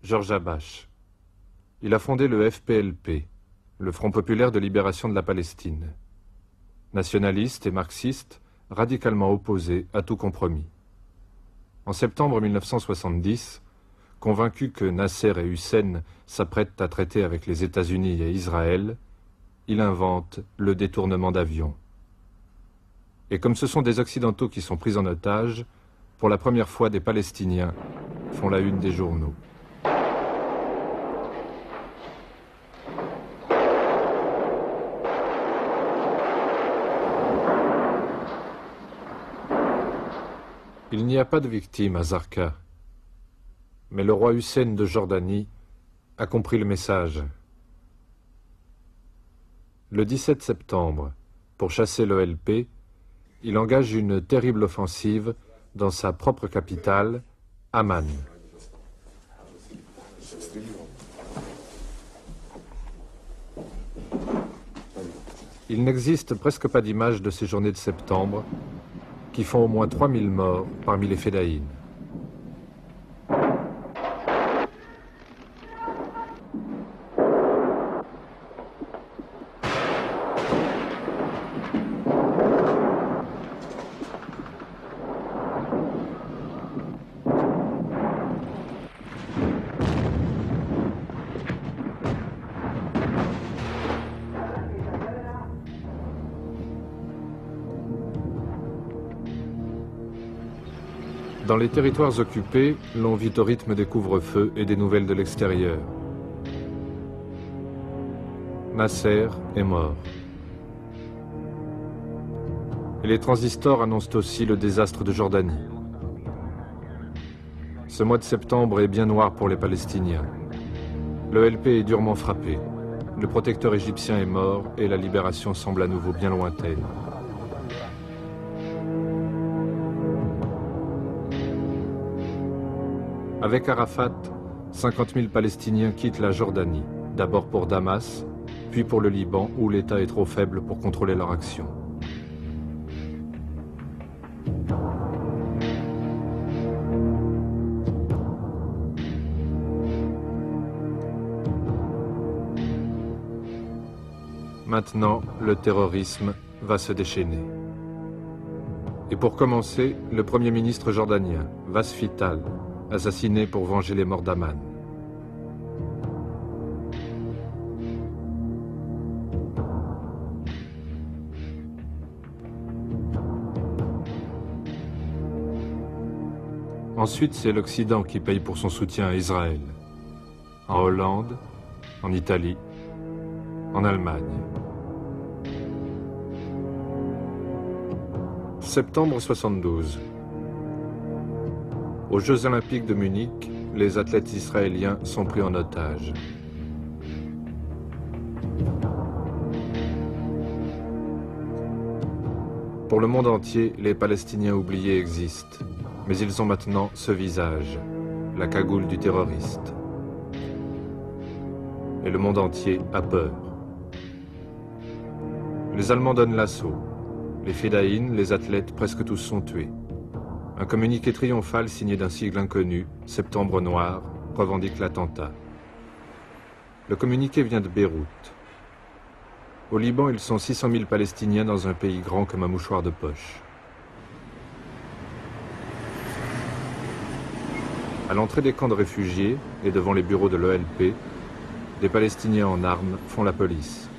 Georges Habash. Il a fondé le FPLP, le Front populaire de libération de la Palestine. Nationaliste et marxiste, radicalement opposé à tout compromis. En septembre 1970, convaincu que Nasser et Hussein s'apprêtent à traiter avec les États-Unis et Israël, il invente le détournement d'avions. Et comme ce sont des Occidentaux qui sont pris en otage, pour la première fois des Palestiniens font la une des journaux. Il n'y a pas de victime à Zarqa, mais le roi Hussein de Jordanie a compris le message. Le 17 septembre, pour chasser l'OLP, il engage une terrible offensive dans sa propre capitale, Amman. Il n'existe presque pas d'image de ces journées de septembre qui font au moins 3000 morts parmi les fédayines. Dans les territoires occupés, l'on vit au rythme des couvre-feux et des nouvelles de l'extérieur. Nasser est mort. Et les transistors annoncent aussi le désastre de Jordanie. Ce mois de septembre est bien noir pour les Palestiniens. L'OLP est durement frappé. Le protecteur égyptien est mort et la libération semble à nouveau bien lointaine. Avec Arafat, 50 000 Palestiniens quittent la Jordanie, d'abord pour Damas, puis pour le Liban où l'État est trop faible pour contrôler leur action. Maintenant, le terrorisme va se déchaîner. Et pour commencer, le Premier ministre jordanien, Wasfi Tal, assassiné pour venger les morts d'Amman. Ensuite, c'est l'Occident qui paye pour son soutien à Israël. En Hollande, en Italie, en Allemagne. Septembre 72. Aux Jeux olympiques de Munich, les athlètes israéliens sont pris en otage. Pour le monde entier, les Palestiniens oubliés existent, mais ils ont maintenant ce visage, la cagoule du terroriste. Et le monde entier a peur. Les Allemands donnent l'assaut. Les fédayines, les athlètes, presque tous sont tués. Un communiqué triomphal signé d'un sigle inconnu, Septembre Noir, revendique l'attentat. Le communiqué vient de Beyrouth. Au Liban, ils sont 600 000 Palestiniens dans un pays grand comme un mouchoir de poche. À l'entrée des camps de réfugiés et devant les bureaux de l'OLP, des Palestiniens en armes font la police.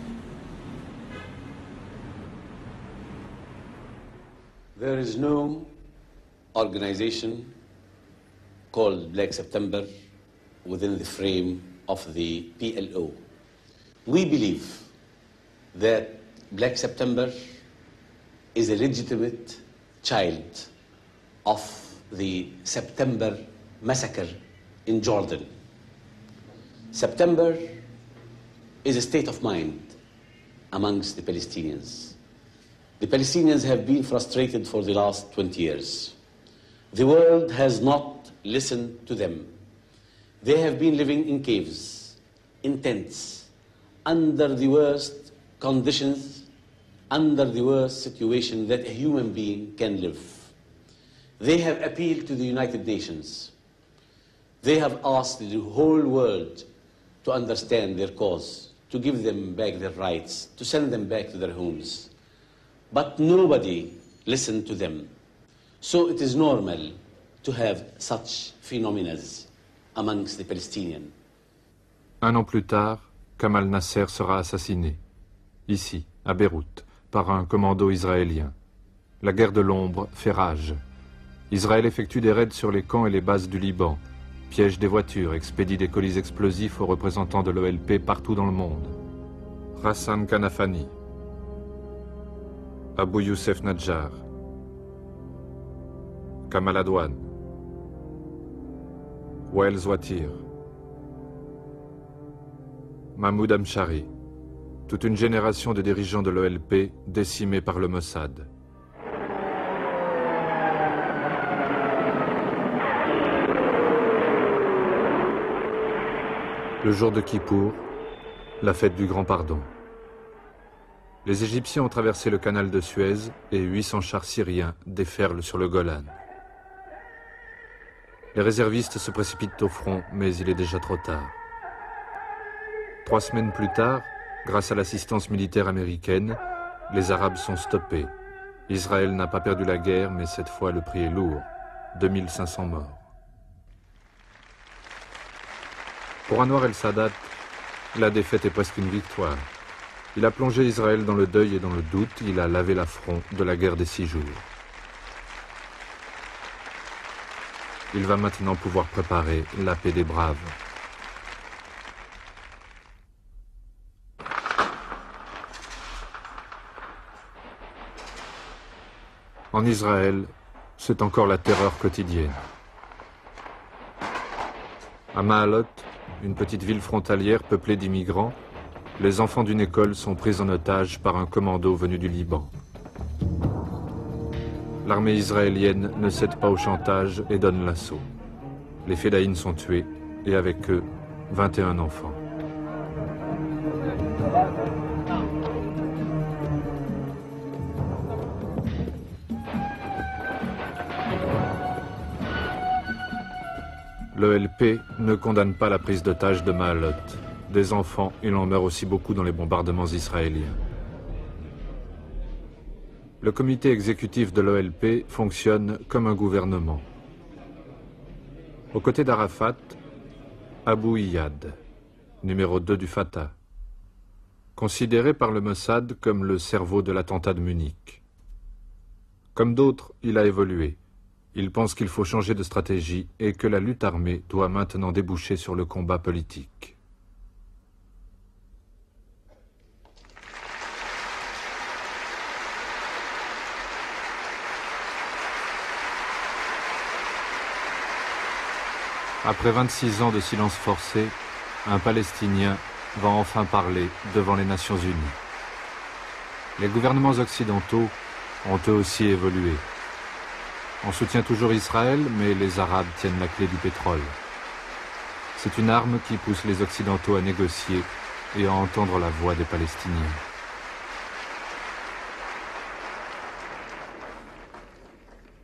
There is no organization called Black September within the frame of the PLO. We believe that Black September is a legitimate child of the September massacre in Jordan. September is a state of mind amongst the Palestinians. The Palestinians have been frustrated for the last 20 years. The world has not listened to them. They have been living in caves, in tents, under the worst conditions, under the worst situation that a human being can live. They have appealed to the United Nations. They have asked the whole world to understand their cause, to give them back their rights, to send them back to their homes. But nobody listened to them. So it is normal to have such phenomena amongst the Palestinians. Un an plus tard, Kamal Nasser sera assassiné, ici, à Beyrouth, par un commando israélien. La guerre de l'ombre fait rage. Israël effectue des raids sur les camps et les bases du Liban, piège des voitures, expédie des colis explosifs aux représentants de l'OLP partout dans le monde. Hassan Kanafani, Abou Youssef Nadjar, Kamal Adwan, Wael Zouatir, Mahmoud Amshari, toute une génération de dirigeants de l'OLP décimés par le Mossad. Le jour de Kippour, la fête du Grand Pardon. Les Égyptiens ont traversé le canal de Suez et 800 chars syriens déferlent sur le Golan. Les réservistes se précipitent au front, mais il est déjà trop tard. 3 semaines plus tard, grâce à l'assistance militaire américaine, les Arabes sont stoppés. Israël n'a pas perdu la guerre, mais cette fois le prix est lourd. 2500 morts. Pour Anwar el-Sadat, la défaite est presque une victoire. Il a plongé Israël dans le deuil et dans le doute, il a lavé l'affront de la guerre des 6 jours. Il va maintenant pouvoir préparer la paix des braves. En Israël, c'est encore la terreur quotidienne. À Maalot, une petite ville frontalière peuplée d'immigrants, les enfants d'une école sont pris en otage par un commando venu du Liban. L'armée israélienne ne cède pas au chantage et donne l'assaut. Les Fédayines sont tués et avec eux, 21 enfants. L'OLP ne condamne pas la prise d'otages de Maalot. Des enfants, il en meurt aussi beaucoup dans les bombardements israéliens. Le comité exécutif de l'OLP fonctionne comme un gouvernement. Aux côtés d'Arafat, Abou Iyad, numéro 2 du Fatah, considéré par le Mossad comme le cerveau de l'attentat de Munich. Comme d'autres, il a évolué. Il pense qu'il faut changer de stratégie et que la lutte armée doit maintenant déboucher sur le combat politique. Après 26 ans de silence forcé, un Palestinien va enfin parler devant les Nations Unies. Les gouvernements occidentaux ont eux aussi évolué. On soutient toujours Israël, mais les Arabes tiennent la clé du pétrole. C'est une arme qui pousse les Occidentaux à négocier et à entendre la voix des Palestiniens.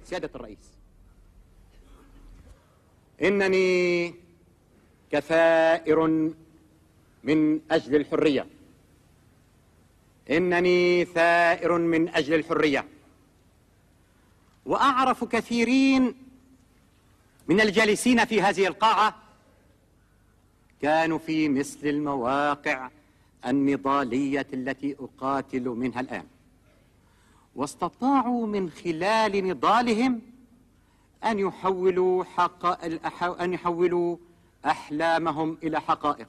سيادة الرئيس، إنني كثائر من أجل الحرية. إنني ثائر من أجل الحرية. وأعرف كثيرين من الجالسين في هذه القاعة كانوا في مثل المواقع النضالية التي أقاتل منها الآن، واستطاعوا من خلال نضالهم أن يحولوا أحلامهم إلى حقائق.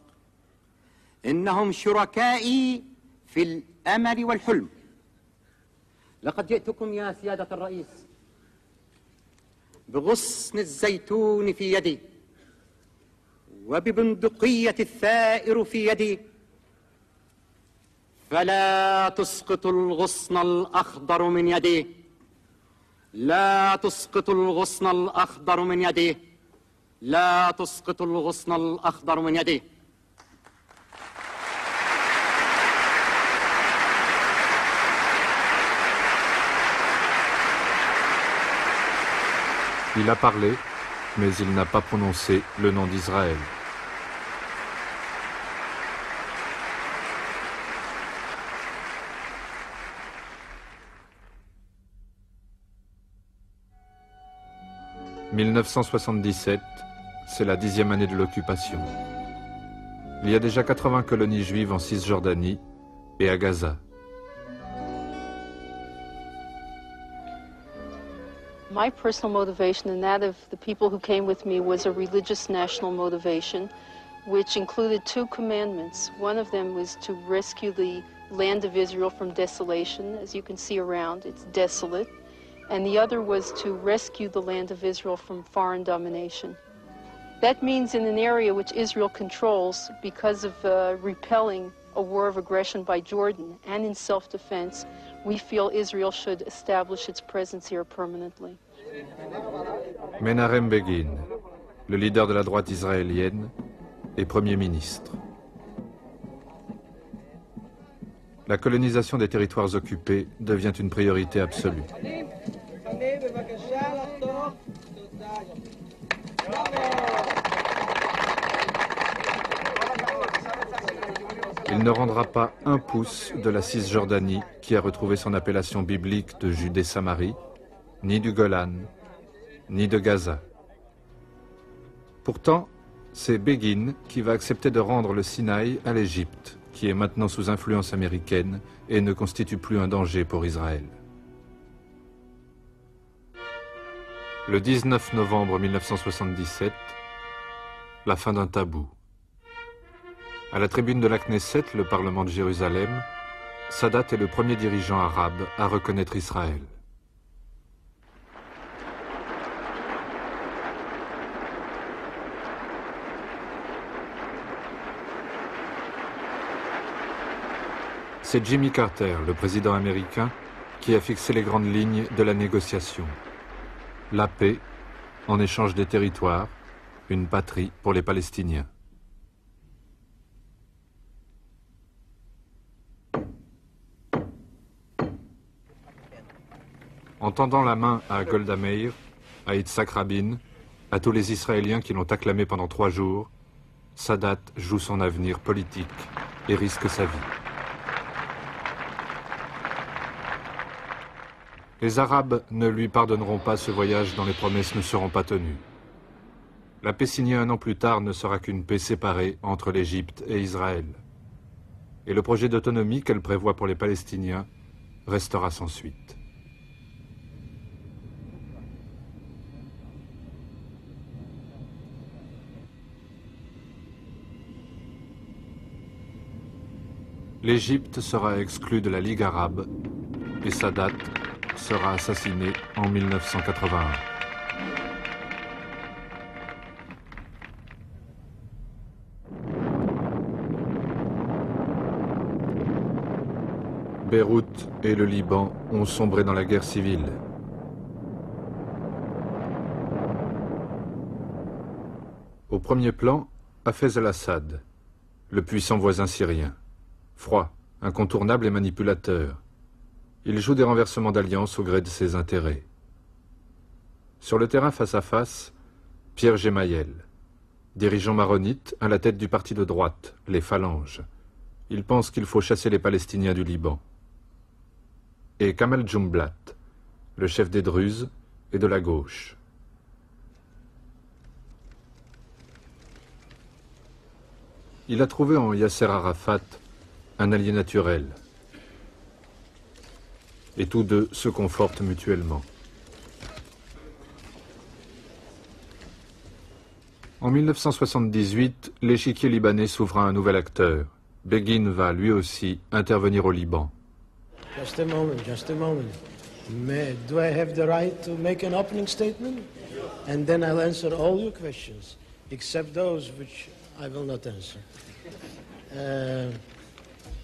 إنهم شركائي في الأمل والحلم. لقد جئتكم يا سيادة الرئيس بغصن الزيتون في يدي وببندقية الثائر في يدي، فلا تسقط الغصن الأخضر من يدي، لا تسقط الغصن الأخضر من يدي، لا تسقط الغصن الأخضر من يدي. Il a parlé, mais il n'a pas prononcé le nom d'Israël. « 1977, c'est la 10e année de l'occupation. Il y a déjà 80 colonies juives en Cisjordanie et à Gaza. My personal motivation and that of the people who came with me was a religious national motivation, which included 2 commandments. One of them was to rescue the land of Israel from desolation. As you can see around, it's desolate. And the other was to rescue the land of Israel from foreign domination. That means in an area which Israel controls because of repelling a war of aggression by Jordan and in self-defense, we feel Israel should establish its presence here permanently. Menachem Begin, le leader de la droite israélienne, est Premier ministre. La colonisation des territoires occupés devient une priorité absolue. Il ne rendra pas un pouce de la Cisjordanie qui a retrouvé son appellation biblique de Judée-Samarie, ni du Golan, ni de Gaza. Pourtant, c'est Begin qui va accepter de rendre le Sinaï à l'Égypte, qui est maintenant sous influence américaine et ne constitue plus un danger pour Israël. Le 19 novembre 1977, la fin d'un tabou. À la tribune de la Knesset, le Parlement de Jérusalem, Sadat est le premier dirigeant arabe à reconnaître Israël. C'est Jimmy Carter, le président américain, qui a fixé les grandes lignes de la négociation. La paix, en échange des territoires, une patrie pour les Palestiniens. En tendant la main à Golda Meir, à Yitzhak Rabin, à tous les Israéliens qui l'ont acclamé pendant 3 jours, Sadat joue son avenir politique et risque sa vie. Les Arabes ne lui pardonneront pas ce voyage dont les promesses ne seront pas tenues. La paix signée 1 an plus tard ne sera qu'une paix séparée entre l'Égypte et Israël. Et le projet d'autonomie qu'elle prévoit pour les Palestiniens restera sans suite. L'Égypte sera exclue de la Ligue arabe et Sadat sera assassiné en 1981. Beyrouth et le Liban ont sombré dans la guerre civile. Au premier plan, Hafez al-Assad, le puissant voisin syrien. Froid, incontournable et manipulateur. Il joue des renversements d'alliance au gré de ses intérêts. Sur le terrain face à face, Pierre Gemayel, dirigeant maronite à la tête du parti de droite, les Phalanges. Il pense qu'il faut chasser les Palestiniens du Liban. Et Kamal Jumblat, le chef des Druzes et de la gauche. Il a trouvé en Yasser Arafat un allié naturel. Et tous deux se confortent mutuellement. En 1978, l'échiquier libanais s'ouvre à un nouvel acteur. Begin va, lui aussi, intervenir au Liban. Just a moment. Do I have the right to make an opening statement? And then I'll answer all your questions, except those which I will not answer.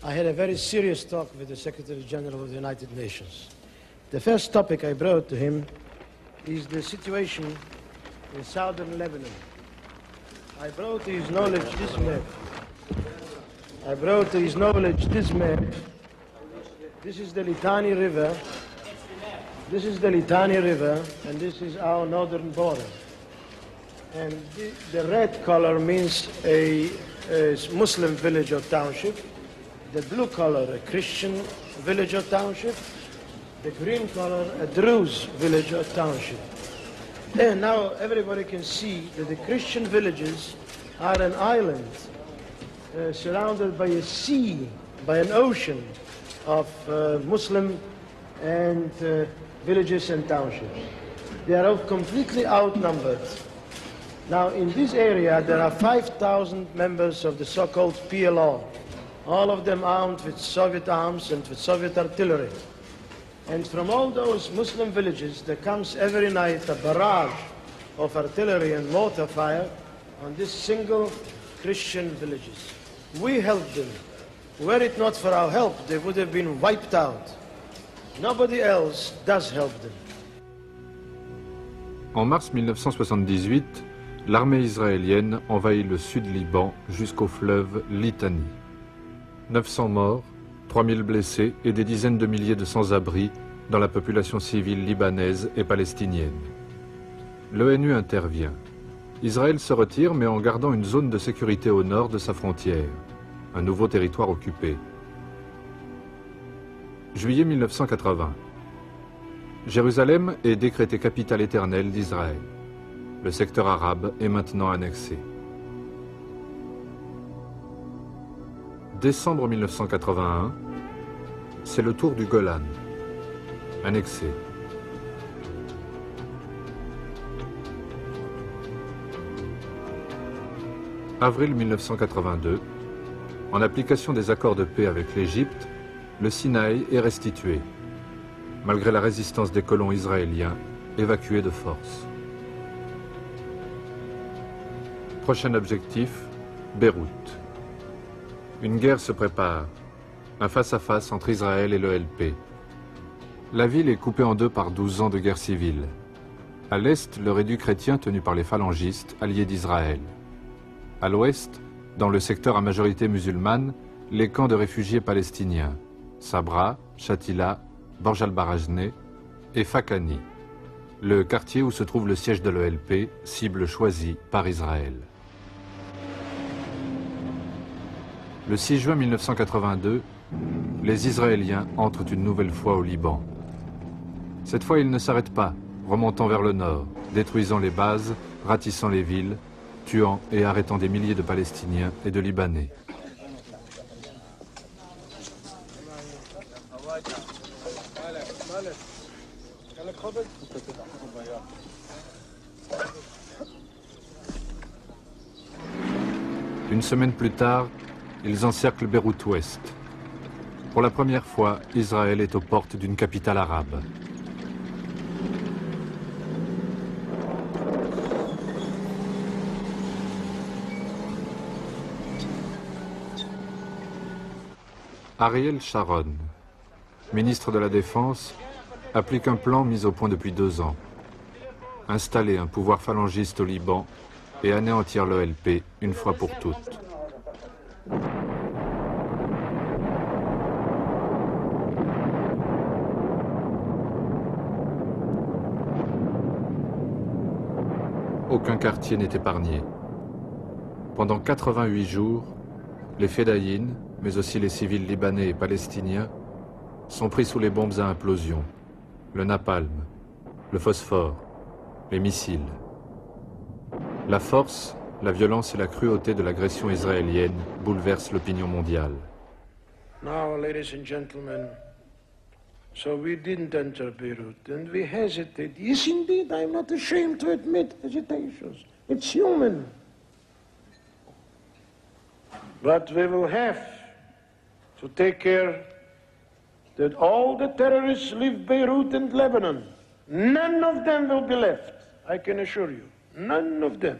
I had a very serious talk with the Secretary General of the United Nations. The first topic I brought to him is the situation in southern Lebanon. I brought to his knowledge this map. This is the Litani River. And this is our northern border. And the red color means a Muslim village or township. The blue color, a Christian village or township. The green color, a Druze village or township. And now everybody can see that the Christian villages are an island surrounded by a sea, by an ocean of Muslim and villages and townships. They are all completely outnumbered. Now in this area there are 5,000 members of the so-called PLO, all of them armed with Soviet arms and with Soviet artillery. And from all those Muslim villages there comes every night a barrage of artillery and mortar fire on these single Christian villages. We helped them. Were it not for our help, they would have been wiped out. Nobody else does help them. En mars 1978, l'armée israélienne envahit le sud Liban jusqu'au fleuve Litani. 900 morts, 3000 blessés et des dizaines de milliers de sans-abri dans la population civile libanaise et palestinienne. L'ONU intervient. Israël se retire mais en gardant une zone de sécurité au nord de sa frontière, un nouveau territoire occupé. Juillet 1980. Jérusalem est décrétée capitale éternelle d'Israël. Le secteur arabe est maintenant annexé. Décembre 1981, c'est le tour du Golan, annexé. Avril 1982, en application des accords de paix avec l'Égypte, le Sinaï est restitué, malgré la résistance des colons israéliens évacués de force. Prochain objectif, Beyrouth. Une guerre se prépare, un face-à-face entre Israël et l'ELP. La ville est coupée en deux par 12 ans de guerre civile. À l'est, le réduit chrétien tenu par les phalangistes, alliés d'Israël. À l'ouest, dans le secteur à majorité musulmane, les camps de réfugiés palestiniens, Sabra, Shatila, Borj al-Barajneh et Fakani, le quartier où se trouve le siège de l'ELP, cible choisie par Israël. Le 6 juin 1982, les Israéliens entrent une nouvelle fois au Liban. Cette fois, ils ne s'arrêtent pas, remontant vers le nord, détruisant les bases, ratissant les villes, tuant et arrêtant des milliers de Palestiniens et de Libanais. Une semaine plus tard, ils encerclent Beyrouth-Ouest. Pour la première fois, Israël est aux portes d'une capitale arabe. Ariel Sharon, ministre de la Défense, applique un plan mis au point depuis 2 ans. Installer un pouvoir phalangiste au Liban et anéantir l'ELP une fois pour toutes. Aucun quartier n'est épargné. Pendant 88 jours, les Fédayines, mais aussi les civils libanais et palestiniens, sont pris sous les bombes à implosion, le napalm, le phosphore, les missiles. La force, la violence et la cruauté de l'agression israélienne bouleversent l'opinion mondiale. Now, ladies and gentlemen, so we didn't enter Beirut, and we hesitated. Yes, indeed, I'm not ashamed to admit hesitations. It's human. But we will have to take care that all the terrorists leave Beirut and Lebanon. None of them will be left, I can assure you. None of them.